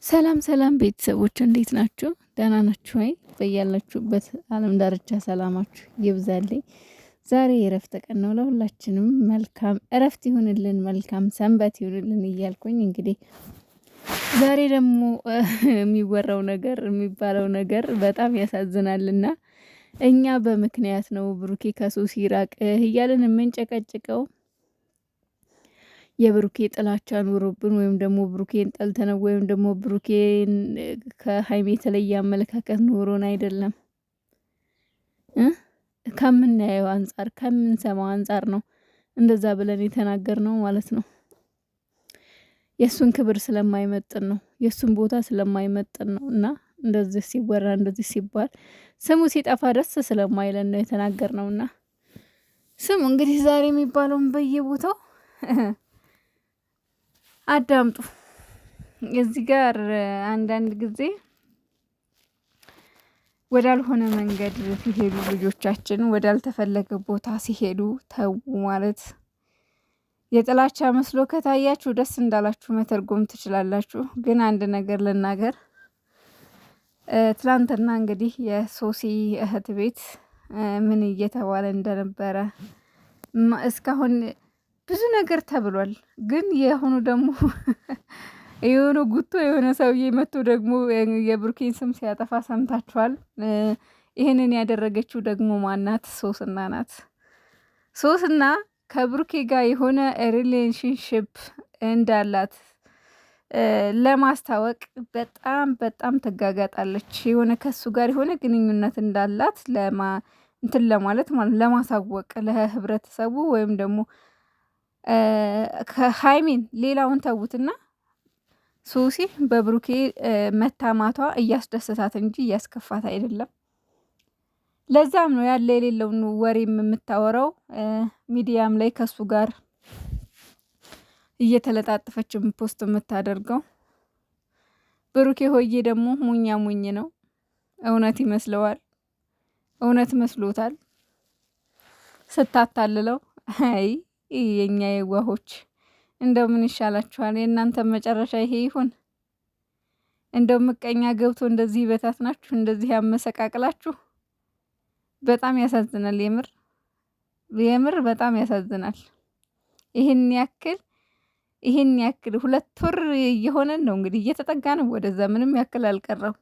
ሰላም ሰላም ቤተሰቦች እንዴት ናችሁ? ደህና ናችሁ ወይ? በያላችሁበት ዓለም ዳርቻ ሰላማችሁ ይብዛልኝ። ዛሬ የእረፍት ቀን ነው። ለሁላችንም መልካም እረፍት ይሁንልን፣ መልካም ሰንበት ይሁንልን እያልኩኝ እንግዲህ ዛሬ ደግሞ የሚወራው ነገር የሚባለው ነገር በጣም ያሳዝናልና እኛ በምክንያት ነው ብሩኬ ከሶሲ ራቅ እያልን የምንጨቀጭቀው የብሩኬ ጥላቻ ኑሮብን ወይም ደግሞ ብሩኬን ጠልተነው ወይም ደግሞ ብሩኬን ከሀይሜ የተለየ አመለካከት ኑሮን አይደለም። ከምናየው አንጻር ከምንሰማው አንጻር ነው እንደዛ ብለን የተናገርነው ማለት ነው። የሱን ክብር ስለማይመጥን ነው፣ የሱን ቦታ ስለማይመጥን ነው። እና እንደዚህ ሲወራ እንደዚህ ሲባል ስሙ ሲጠፋ ደስ ስለማይለን ነው የተናገርነውና ስሙ እንግዲህ ዛሬ የሚባለውን በየቦታው አዳምጡ። እዚህ ጋር አንዳንድ ጊዜ ወዳልሆነ መንገድ ሲሄዱ ልጆቻችን ወዳልተፈለገ ቦታ ሲሄዱ ተው ማለት የጥላቻ መስሎ ከታያችሁ ደስ እንዳላችሁ መተርጎም ትችላላችሁ። ግን አንድ ነገር ልናገር። ትላንትና እንግዲህ የሶሲ እህት ቤት ምን እየተባለ እንደነበረ እስካሁን ብዙ ነገር ተብሏል። ግን የሆኑ ደግሞ የሆነ ጉቶ የሆነ ሰውዬ መጥቶ ደግሞ የብሩኬን ስም ሲያጠፋ ሰምታችኋል። ይህንን ያደረገችው ደግሞ ማናት? ሶስና ናት። ሶስና ከብሩኬ ጋር የሆነ ሪሌሽንሽፕ እንዳላት ለማስታወቅ በጣም በጣም ትጋጋጣለች። የሆነ ከሱ ጋር የሆነ ግንኙነት እንዳላት እንትን ለማለት ማለት ለማሳወቅ ለህብረተሰቡ ወይም ደግሞ ከሃይሚን ሌላውን ተውትና ሶሲ በብሩኬ መታማቷ እያስደሰታት እንጂ እያስከፋት አይደለም። ለዛም ነው ያለ የሌለውን ወሬም የምታወራው ሚዲያም ላይ ከሱ ጋር እየተለጣጠፈችም ፖስት የምታደርገው። ብሩኬ ሆዬ ደግሞ ሙኛ ሙኝ ነው። እውነት ይመስለዋል፣ እውነት መስሎታል ስታታልለው። አይ የኛ የዋሆች እንደው ምን ይሻላችኋል? የእናንተ መጨረሻ ይሄ ይሁን። እንደው ምቀኛ ገብቶ እንደዚህ በታትናችሁ እንደዚህ ያመሰቃቅላችሁ። በጣም ያሳዝናል። የምር በጣም ያሳዝናል። ይህን ያክል 2 ወር እየሆነን ነው እንግዲህ እየተጠጋ ነው ወደዛ። ምንም ያክል አልቀረው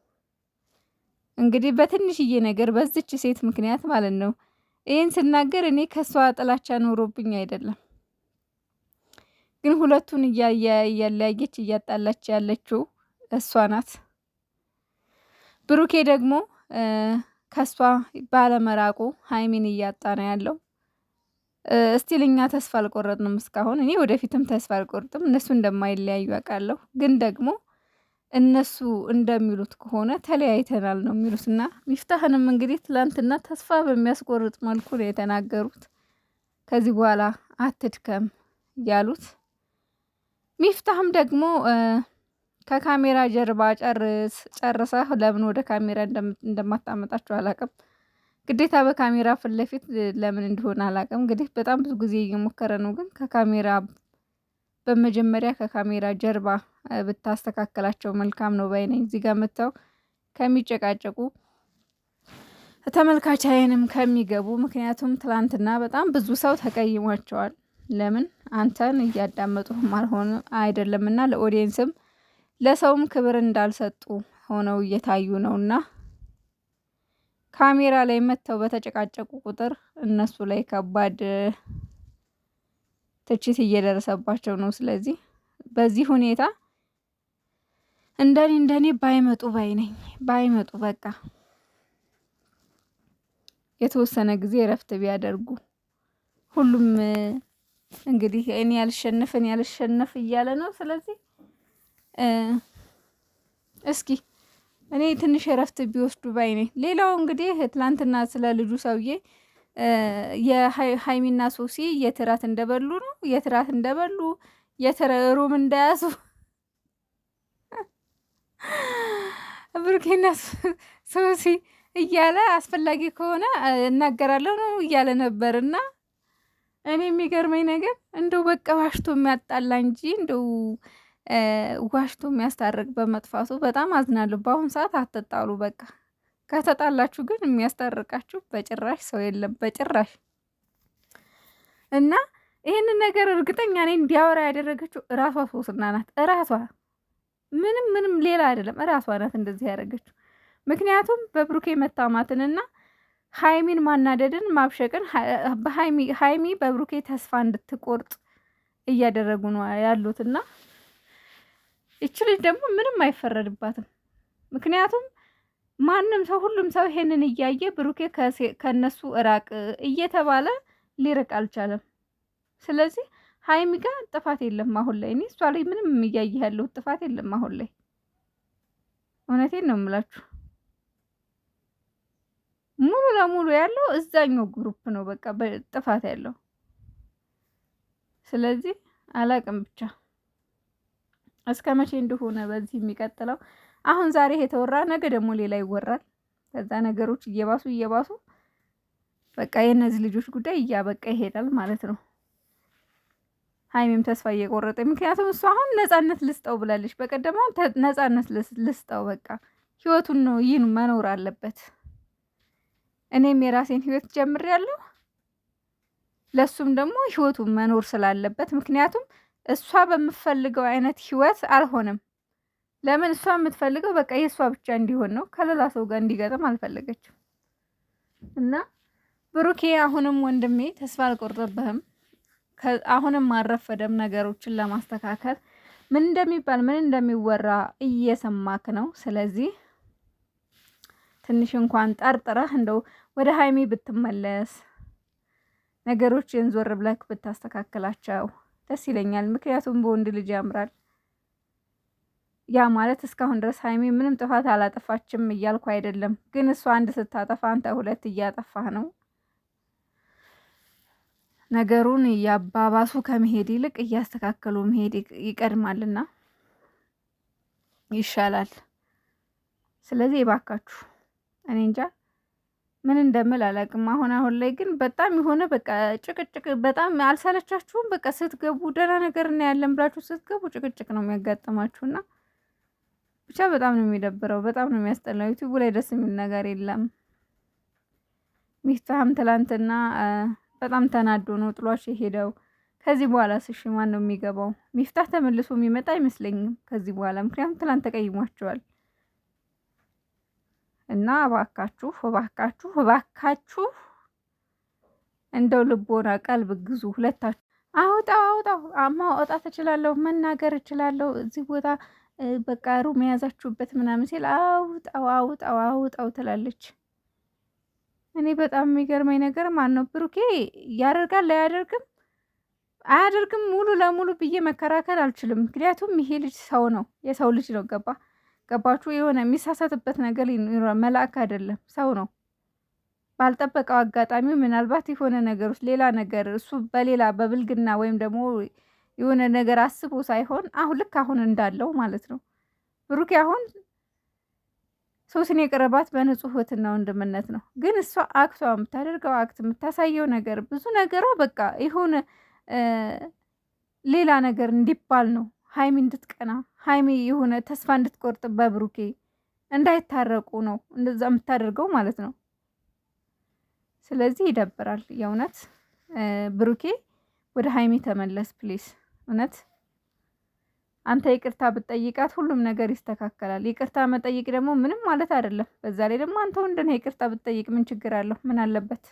እንግዲህ በትንሽዬ ነገር በዚች ሴት ምክንያት ማለት ነው። ይህን ስናገር እኔ ከሷ ጥላቻ ኖሮብኝ አይደለም። ግን ሁለቱን እያለያየች እያጣላች ያለችው እሷ ናት። ብሩኬ ደግሞ ከሷ ባለመራቁ ሃይሚን እያጣ ነው ያለው። እስቲል እኛ ተስፋ አልቆረጥንም እስካሁን። እኔ ወደፊትም ተስፋ አልቆርጥም። እነሱ እንደማይለያዩ አውቃለሁ። ግን ደግሞ እነሱ እንደሚሉት ከሆነ ተለያይተናል ነው የሚሉትና ሚፍታህንም እንግዲህ ትላንትና ተስፋ በሚያስቆርጥ መልኩ ነው የተናገሩት። ከዚህ በኋላ አትድከም ያሉት። ሚፍታህም ደግሞ ከካሜራ ጀርባ ጨርሰህ ለምን ወደ ካሜራ እንደማታመጣቸው አላቅም። ግዴታ በካሜራ ፊት ለፊት ለምን እንደሆነ አላቅም። እንግዲህ በጣም ብዙ ጊዜ እየሞከረ ነው። ግን በመጀመሪያ ከካሜራ ጀርባ ብታስተካከላቸው መልካም ነው ባይነኝ። እዚህ ጋር መጥተው ከሚጨቃጨቁ ተመልካች አይንም ከሚገቡ። ምክንያቱም ትላንትና በጣም ብዙ ሰው ተቀይሟቸዋል። ለምን አንተን እያዳመጡ ማልሆን አይደለምና ለኦዲየንስም ለሰውም ክብር እንዳልሰጡ ሆነው እየታዩ ነውና ካሜራ ላይ መጥተው በተጨቃጨቁ ቁጥር እነሱ ላይ ከባድ ትችት እየደረሰባቸው ነው። ስለዚህ በዚህ ሁኔታ እንደኔ ባይመጡ ባይነኝ ባይመጡ በቃ የተወሰነ ጊዜ እረፍት ቢያደርጉ። ሁሉም እንግዲህ እኔ ያልሸነፍ እያለ ነው። ስለዚህ እስኪ እኔ ትንሽ እረፍት ቢወስዱ ባይ ነኝ። ሌላው እንግዲህ ትላንትና ስለ ልጁ ሰውዬ የሃይሚና ሶሲ የትራት እንደበሉ ነው የትራት እንደበሉ ሩም እንዳያዙ ብሩኬና ሶሲ እያለ አስፈላጊ ከሆነ እናገራለሁ ነው እያለ ነበርና እኔ የሚገርመኝ ነገር እንደው በቃ ዋሽቶ የሚያጣላ እንጂ እንደው ዋሽቶ የሚያስታርቅ በመጥፋቱ በጣም አዝናለሁ። በአሁን ሰዓት አትጣሉ በቃ። ከተጣላችሁ ግን የሚያስታርቃችሁ በጭራሽ ሰው የለም በጭራሽ። እና ይህንን ነገር እርግጠኛ ነኝ እንዲያወራ ያደረገችው እራሷ ሶስና ናት። እራሷ ምንም ሌላ አይደለም። እራሷ ናት እንደዚህ ያደረገችው። ምክንያቱም በብሩኬ መታማትንና ሀይሚን ማናደድን ማብሸቅን ሀይሚ በብሩኬ ተስፋ እንድትቆርጥ እያደረጉ ነው ያሉትና ይች ልጅ ደግሞ ምንም አይፈረድባትም። ምክንያቱም ማንም ሰው ሁሉም ሰው ይሄንን እያየ ብሩኬ ከነሱ እራቅ እየተባለ ሊርቅ አልቻለም። ስለዚህ ሀይሚ ጋር ጥፋት የለም አሁን ላይ። እኔ እሷ ላይ ምንም እያየ ያለው ጥፋት የለም አሁን ላይ። እውነቴን ነው የምላችሁ። ሙሉ ለሙሉ ያለው እዛኛው ግሩፕ ነው በቃ ጥፋት ያለው። ስለዚህ አላቅም ብቻ እስከ መቼ እንደሆነ በዚህ የሚቀጥለው። አሁን ዛሬ የተወራ ነገ ደግሞ ሌላ ይወራል። ከዛ ነገሮች እየባሱ በቃ የእነዚህ ልጆች ጉዳይ እያበቃ ይሄዳል ማለት ነው። ሀይሚም ተስፋ እየቆረጠ ምክንያቱም እሷ አሁን ነፃነት ልስጠው ብላለች። በቀደማው ነፃነት ልስጠው በቃ ህይወቱን ነው ይህን መኖር አለበት። እኔም የራሴን ህይወት ጀምሬያለሁ፣ ለሱም ደግሞ ህይወቱን መኖር ስላለበት። ምክንያቱም እሷ በምትፈልገው አይነት ህይወት አልሆነም። ለምን እሷ የምትፈልገው በቃ የእሷ ብቻ እንዲሆን ነው። ከሌላ ሰው ጋር እንዲገጥም አልፈለገችም። እና ብሩኬ አሁንም ወንድሜ ተስፋ አልቆረጠብህም። አሁንም አልረፈደም ነገሮችን ለማስተካከል። ምን እንደሚባል ምን እንደሚወራ እየሰማክ ነው። ስለዚህ ትንሽ እንኳን ጠርጥረህ እንደው ወደ ሀይሚ ብትመለስ ነገሮችን ዞር ብለክ ብታስተካክላቸው ደስ ይለኛል። ምክንያቱም በወንድ ልጅ ያምራል። ያ ማለት እስካሁን ድረስ ሀይሚ ምንም ጥፋት አላጠፋችም እያልኩ አይደለም፣ ግን እሷ አንድ ስታጠፋ አንተ ሁለት እያጠፋህ ነው። ነገሩን እያባባሱ ከመሄድ ይልቅ እያስተካከሉ መሄድ ይቀድማልና ይሻላል። ስለዚህ ይባካችሁ፣ እኔ እንጃ ምን እንደምል አላውቅም። አሁን ላይ ግን በጣም የሆነ በቃ ጭቅጭቅ በጣም አልሰለቻችሁም? በቃ ስትገቡ ደህና ነገር እናያለን ብላችሁ ስትገቡ ጭቅጭቅ ነው የሚያጋጥማችሁና ብቻ በጣም ነው የሚደብረው፣ በጣም ነው የሚያስጠላው። ዩቲዩብ ላይ ደስ የሚል ነገር የለም። ሚፍታህም ትላንትና በጣም ተናዶ ነው ጥሏቸው የሄደው። ከዚህ በኋላ ስሽ ማን ነው የሚገባው? ሚፍታህ ተመልሶ የሚመጣ አይመስለኝም ከዚህ በኋላ፣ ምክንያቱም ትላንት ተቀይሟቸዋል። እና እባካችሁ እንደው ልቦና ቀልብ ግዙ ሁለታችሁ። አውጣው ማውጣት እችላለሁ፣ መናገር እችላለሁ እዚህ ቦታ በቃ ሩም የያዛችሁበት ምናምን ሲል አውጣው ትላለች። እኔ በጣም የሚገርመኝ ነገር ማን ነው ብሩኬ ያደርጋል አያደርግም ሙሉ ለሙሉ ብዬ መከራከር አልችልም። ምክንያቱም ይሄ ልጅ ሰው ነው፣ የሰው ልጅ ነው። ገባችሁ? የሆነ የሚሳሳትበት ነገር ይኖራል። መልአክ አይደለም፣ ሰው ነው። ባልጠበቀው አጋጣሚ ምናልባት የሆነ ነገር ውስጥ ሌላ ነገር እሱ በሌላ በብልግና ወይም ደግሞ የሆነ ነገር አስቦ ሳይሆን ልክ አሁን እንዳለው ማለት ነው። ብሩኬ አሁን ሶስን የቀረባት በንጹህ እህትና ወንድምነት ነው። ግን እሷ አክቷ የምታደርገው አክት የምታሳየው ነገር ብዙ ነገሯ በቃ የሆነ ሌላ ነገር እንዲባል ነው። ሀይሚ እንድትቀና ሀይሚ የሆነ ተስፋ እንድትቆርጥ በብሩኬ እንዳይታረቁ ነው እንደዛ የምታደርገው ማለት ነው። ስለዚህ ይደብራል የእውነት። ብሩኬ ወደ ሀይሚ ተመለስ ፕሊስ። እውነት አንተ ይቅርታ ብትጠይቃት ሁሉም ነገር ይስተካከላል። ይቅርታ መጠየቅ ደግሞ ምንም ማለት አይደለም። በዛ ላይ ደግሞ አንተ ወንድ ነህ፣ ይቅርታ ብትጠይቅ ምን ችግር አለው? ምን አለበት?